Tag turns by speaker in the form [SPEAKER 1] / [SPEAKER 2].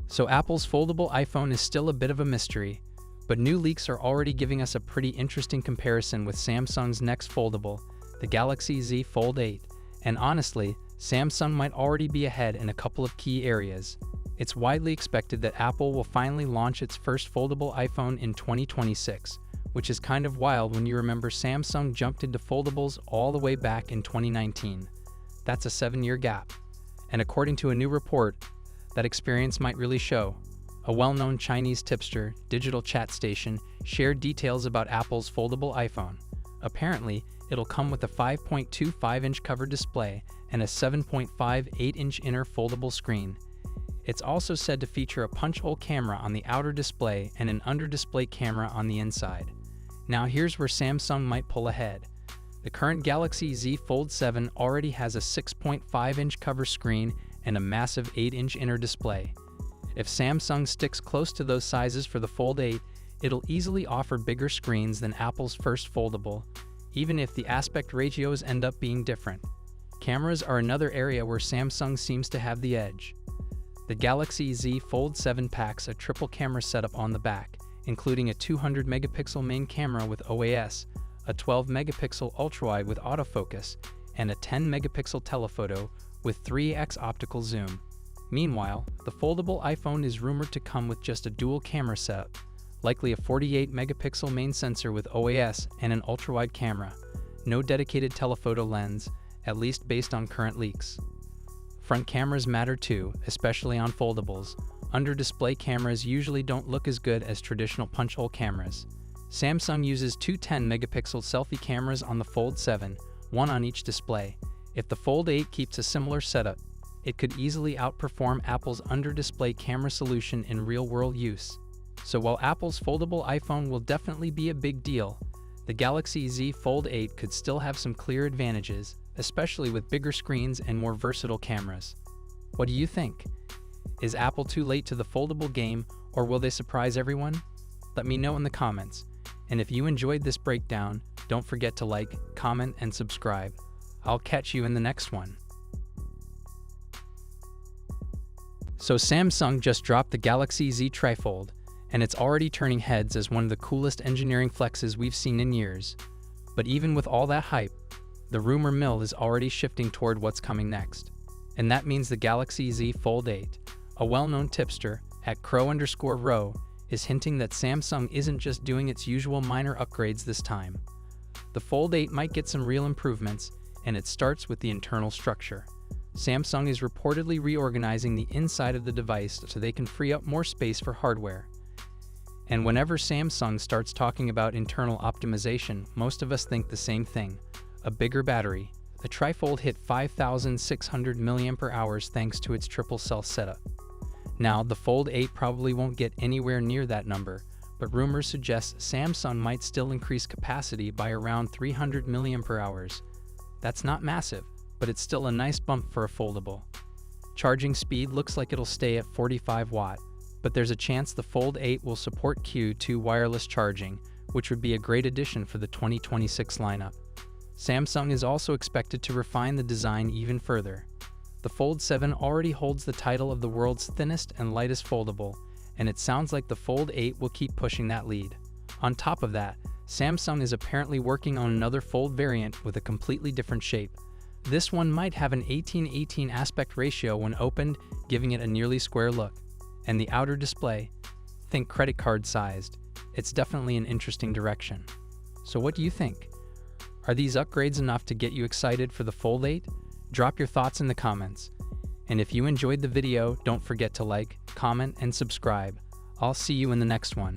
[SPEAKER 1] So Apple's foldable iPhone is still a bit of a mystery, but new leaks are already giving us a pretty interesting comparison with Samsung's next foldable, the Galaxy Z Fold 8. And honestly, Samsung might already be ahead in a couple of key areas. It's widely expected that Apple will finally launch its first foldable iPhone in 2026, which is kind of wild when you remember Samsung jumped into foldables all the way back in 2019. That's a 7-year gap. And according to a new report, that experience might really show. A well-known Chinese tipster, Digital Chat Station, shared details about Apple's foldable iPhone. Apparently, it'll come with a 5.25-inch cover display and a 7.58-inch inner foldable screen. It's also said to feature a punch-hole camera on the outer display and an under-display camera on the inside. Now here's where Samsung might pull ahead. The current Galaxy Z Fold 7 already has a 6.5-inch cover screen and a massive 8-inch inner display. If Samsung sticks close to those sizes for the Fold 8, it'll easily offer bigger screens than Apple's first foldable, even if the aspect ratios end up being different. Cameras are another area where Samsung seems to have the edge. The Galaxy Z Fold 7 packs a triple camera setup on the back, including a 200-megapixel main camera with OAS, a 12-megapixel ultrawide with autofocus, and a 10-megapixel telephoto with 3x optical zoom. Meanwhile, the foldable iPhone is rumored to come with just a dual camera setup, likely a 48-megapixel main sensor with OAS and an ultrawide camera. No dedicated telephoto lens, at least based on current leaks. Front cameras matter too, especially on foldables. Under-display cameras usually don't look as good as traditional punch-hole cameras. Samsung uses two 10-megapixel selfie cameras on the Fold 7, one on each display. If the Fold 8 keeps a similar setup, it could easily outperform Apple's under-display camera solution in real-world use. So while Apple's foldable iPhone will definitely be a big deal, the Galaxy Z Fold 8 could still have some clear advantages, especially with bigger screens and more versatile cameras. What do you think? Is Apple too late to the foldable game, or will they surprise everyone? Let me know in the comments. And if you enjoyed this breakdown, don't forget to like, comment, and subscribe. I'll catch you in the next one. So Samsung just dropped the Galaxy Z Trifold, and it's already turning heads as one of the coolest engineering flexes we've seen in years. But even with all that hype, the rumor mill is already shifting toward what's coming next. And that means the Galaxy Z Fold 8. A well-known tipster, at crow_row, is hinting that Samsung isn't just doing its usual minor upgrades this time. The Fold 8 might get some real improvements, and it starts with the internal structure. Samsung is reportedly reorganizing the inside of the device so they can free up more space for hardware. And whenever Samsung starts talking about internal optimization, most of us think the same thing: a bigger battery. The Trifold hit 5,600 mAh thanks to its triple cell setup. Now, the Fold 8 probably won't get anywhere near that number, but rumors suggest Samsung might still increase capacity by around 300 mAh. That's not massive, but it's still a nice bump for a foldable. Charging speed looks like it'll stay at 45 watt, but there's a chance the Fold 8 will support Q2 wireless charging, which would be a great addition for the 2026 lineup. Samsung is also expected to refine the design even further. The Fold 7 already holds the title of the world's thinnest and lightest foldable, and it sounds like the Fold 8 will keep pushing that lead. On top of that, Samsung is apparently working on another Fold variant with a completely different shape. This one might have an 18:18 aspect ratio when opened, giving it a nearly square look. And the outer display, think credit card sized. It's definitely an interesting direction. So what do you think? Are these upgrades enough to get you excited for the Fold 8? Drop your thoughts in the comments. And if you enjoyed the video, don't forget to like, comment, and subscribe. I'll see you in the next one.